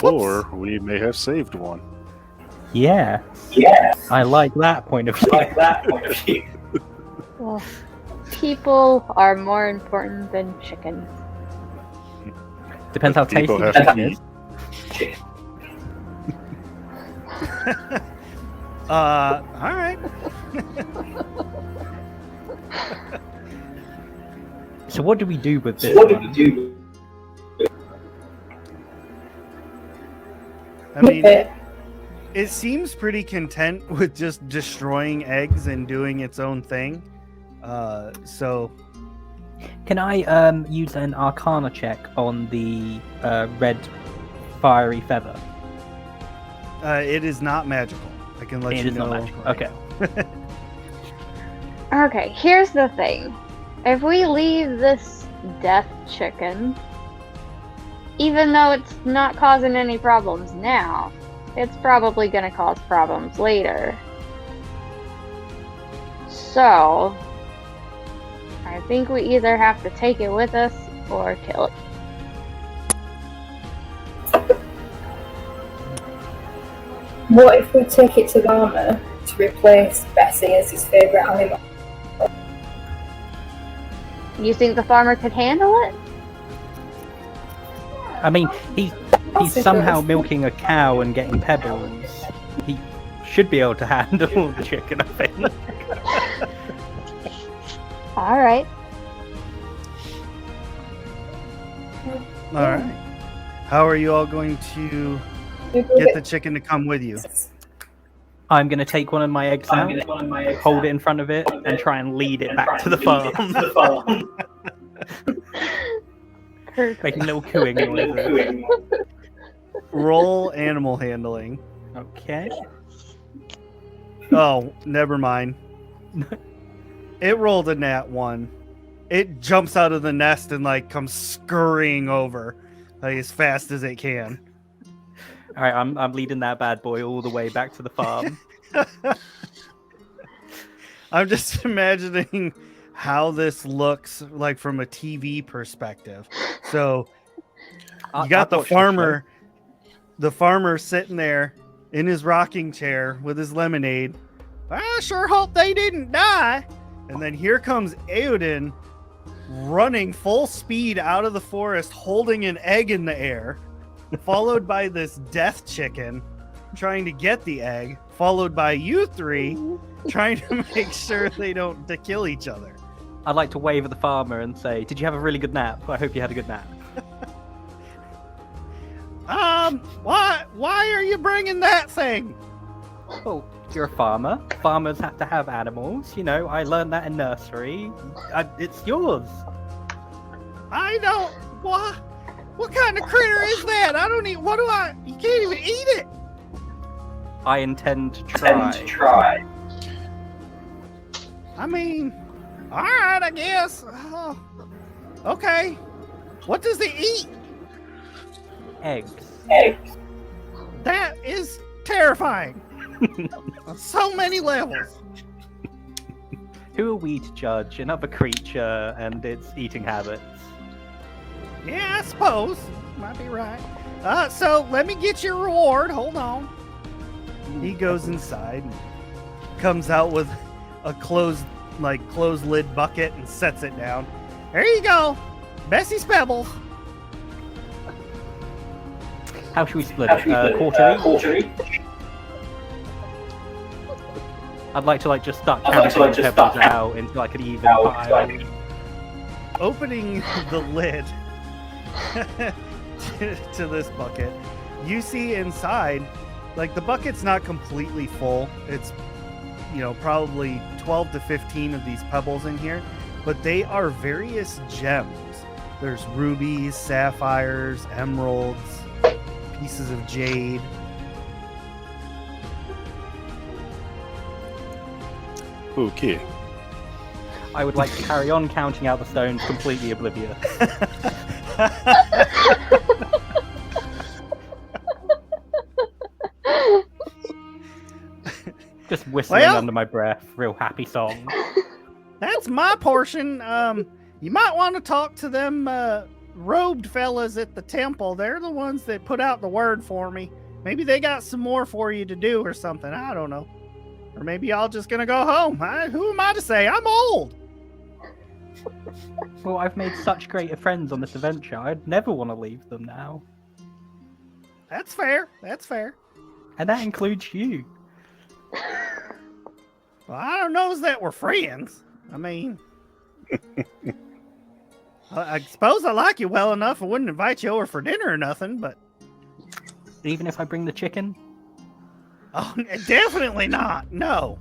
Or we may have saved one.
Yeah,
Yeah,
I like that point of view.
like that point of view.
Well, people are more important than chickens.
Depends how
But people
tasty the
have
chicken
to
is.
eat.
All right.
So what do we do with this
What did we
one?
do?
I mean,
Okay.
it seems pretty content with just destroying eggs and doing its own thing. So
Can I use an Arcana check on the red fiery feather?
it is not magical. I can let
It
you
is
know.
not magical.
right
Okay.
now.
Okay, here's the thing. If we leave this death chicken, even though it's not causing any problems now, it's probably going to cause problems later. So, I think we either have to take it with us or kill it.
What if we take it to the farmer to replace Bessie as his favourite animal?
You think the farmer could handle it?
I mean, he's
Possibly.
somehow milking a cow and getting pebbles. He should be able to handle the chicken, I think.
Alright.
All right. How are you all going to get the chicken to come with you?
I'm going to take one of my eggs out, hold it in front of it, and try and lead it back to the farm. Making little cooing noises.
Roll animal handling.
Okay.
Oh, never mind. It rolled a nat 1. It jumps out of the nest and like comes scurrying over, like as fast as it can.
All right, I'm leading that bad boy all the way back to the farm.
I'm just imagining how this looks like from a TV perspective. So you got the farmer sitting there in his rocking chair with his lemonade. I sure hope they didn't die. And then here comes Eowyn running full speed out of the forest, holding an egg in the air, followed by this death chicken trying to get the egg, followed by you three trying to make sure they don't kill each other.
I'd like to wave at the farmer and say, "Did you have a really good nap? I hope you had a good nap."
Why are you bringing that thing?
Oh, you're a farmer. Farmers have to have animals. You know, I learned that in nursery. It's yours.
I don't. What kind of critter is that? I don't eat. You can't even eat it.
I intend to try.
I mean, all right, I guess. Okay. What does it eat?
Eggs.
That is terrifying. On so many levels.
Who are we to judge another creature and its eating habits?
Yeah, I suppose. Might be right. So let me get your reward. Hold on. He goes inside and comes out with a closed lid bucket and sets it down. There you go. Bessies Pebbles.
How should we split it? Quarter each? I'd like to just start counting pebbles out into an even pile.
Opening the lid to this bucket, you see inside, the bucket's not completely full. It's, probably 12 to 15 of these pebbles in here, but they are various gems. There's rubies, sapphires, emeralds, pieces of jade.
Okay.
I would like to carry on counting out the stones, completely oblivious. Just whistling under my breath, real happy song.
That's my portion. You might want to talk to them robed fellas at the temple. They're the ones that put out the word for me. Maybe they got some more for you to do or something. I don't know. Or maybe y'all just gonna go home. Who am I to say? I'm old.
Well, I've made such great friends on this adventure. I'd never want to leave them now.
That's fair. That's fair.
And that includes you.
Well, I don't know that we're friends. I mean, I suppose I like you well enough. I wouldn't invite you over for dinner or nothing, but...
Even if I bring the chicken?
Oh, definitely not. No.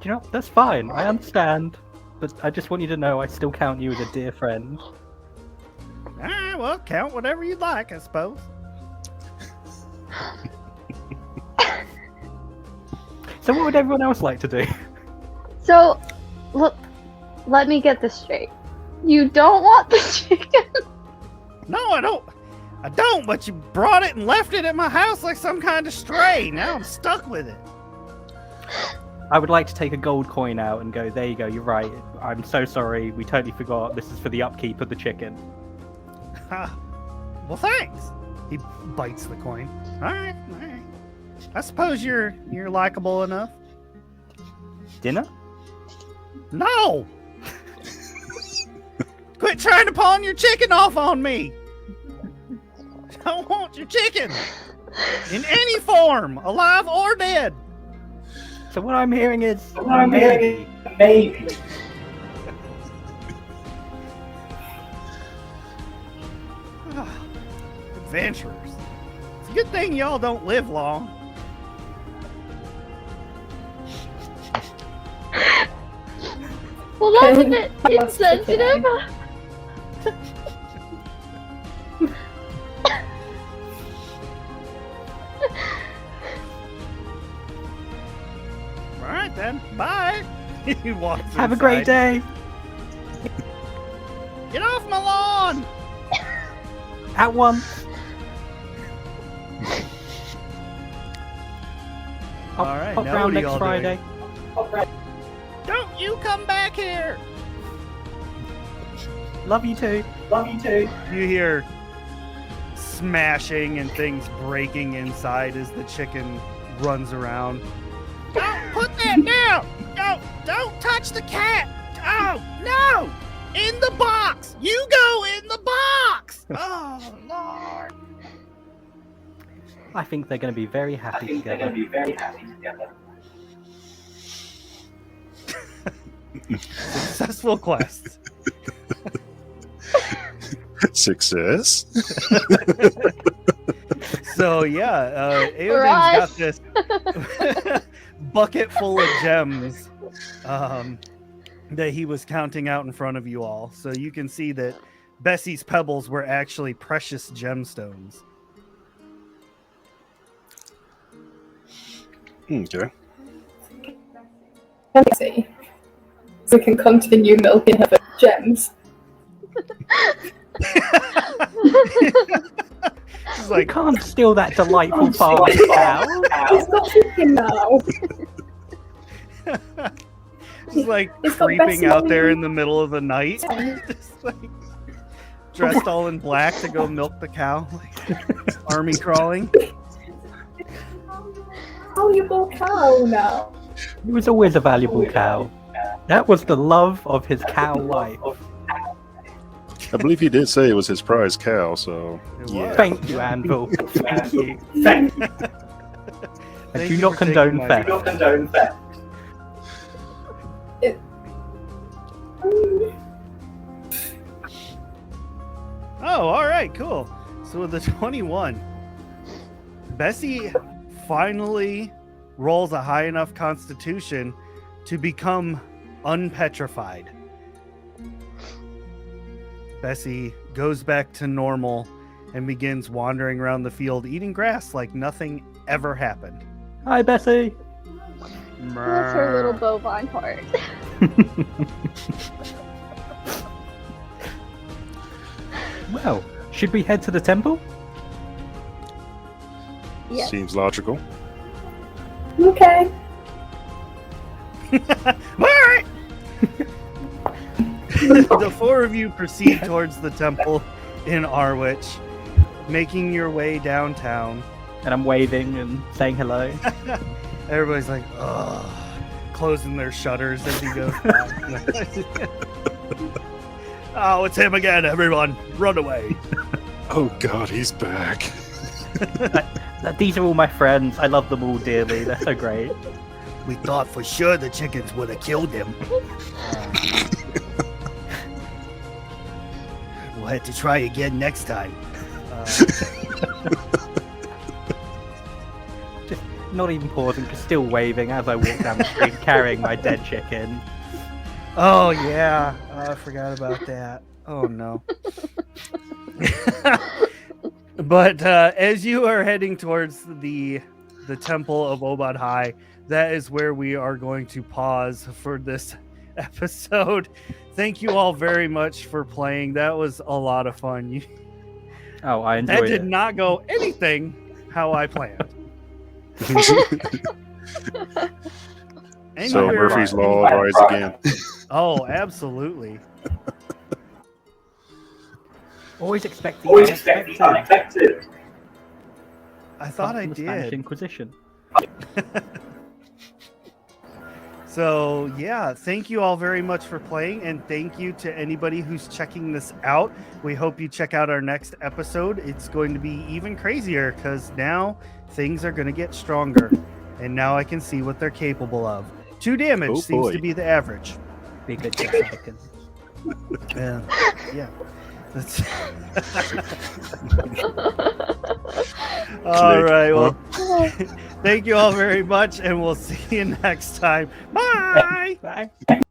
You know, that's fine. I understand. But I just want you to know I still count you as a dear friend.
Alright, well, count whatever you'd like, I suppose.
So what would everyone else like to do?
So, look, let me get this straight. You don't want the chicken?
No, I don't. I don't, but you brought it and left it at my house like some kind of stray. Now I'm stuck with it.
I would like to take a gold coin out and go, there you go, you're right. I'm so sorry. We totally forgot. This is for the upkeep of the chicken.
Well, thanks. He bites the coin. All right. I suppose you're likable enough.
Dinner?
No! Quit trying to pawn your chicken off on me! I don't want your chicken! In any form, alive or dead!
So what I'm hearing is
Maybe.
Adventurers. It's a good thing y'all don't live long.
Well, that's a bit insensitive.
Alright then, bye! He walks
have a great
inside.
day.
Get off my lawn!
At once.
Alright,
Pop
now
round
what are
next
y'all
Friday.
Don't you come back here!
Love you too.
You hear smashing and things breaking inside as the chicken runs around. Don't put that down! Don't touch the cat! Oh, no! In the box! You go in the box! Oh, Lord!
I think they're going to be very happy together.
Successful quest.
Success.
So, yeah,
For
Aoden's got
us.
this bucket full of gems that he was counting out in front of you all. So you can see that Bessie's Pebbles were actually precious gemstones.
Okay.
See. So we can continue milking her for gems.
She's
You
like,
can't steal that delightful part of the cow.
He's got chicken now.
she's like
It's got
creeping
Bessie
out there
on
in the middle of the night, just like dressed all in black to go milk the cow, like army crawling.
Valuable cow now.
He was always a valuable cow. That was the love of his cow life.
I believe he did say it was his prize cow, so
It
yeah.
was.
Thank you, Anvil. Thank you. I
Thank
do
you
not
for
condone
taking my-
theft.
Oh, all right, cool. So with the 21, Bessie finally rolls a high enough constitution to become unpetrified. Bessie goes back to normal and begins wandering around the field eating grass like nothing ever happened.
Hi, Bessie.
That's her little bovine heart.
Well, should we head to the temple?
Yes.
Seems logical.
Okay.
Alright! The four of you proceed towards the temple in Arwich, making your way downtown.
And I'm waving and saying hello.
Everybody's like, ugh, closing their shutters as he goes by. Oh, it's him again, everyone. Run away.
Oh god, he's back.
These are all my friends. I love them all dearly. They're so great.
We thought for sure the chickens would have killed him. We'll have to try again next time.
Just not even pausing, just still waving as I walk down the street carrying my dead chicken.
Oh, yeah. I forgot about that. Oh, no. But as you are heading towards the temple of Obad High, that is where we are going to pause for this episode. Thank you all very much for playing. That was a lot of fun.
Oh, I
That
enjoyed
did
it.
not go anything how I planned.
So
Anywhere-
Murphy's Law rise again.
Oh, absolutely.
Always expect the
Always expect the unexpected.
I thought I
From the Spanish
did.
Inquisition.
So, yeah, thank you all very much for playing, and thank you to anybody who's checking this out. We hope you check out our next episode. It's going to be even crazier because now things are going to get stronger, and now I can see what they're capable of. 2 damage
Oh,
seems
boy.
to be the average.
Be good seconds.
Yeah. That's all right. Well, thank you all very much, and we'll see you next time. Bye.
Bye.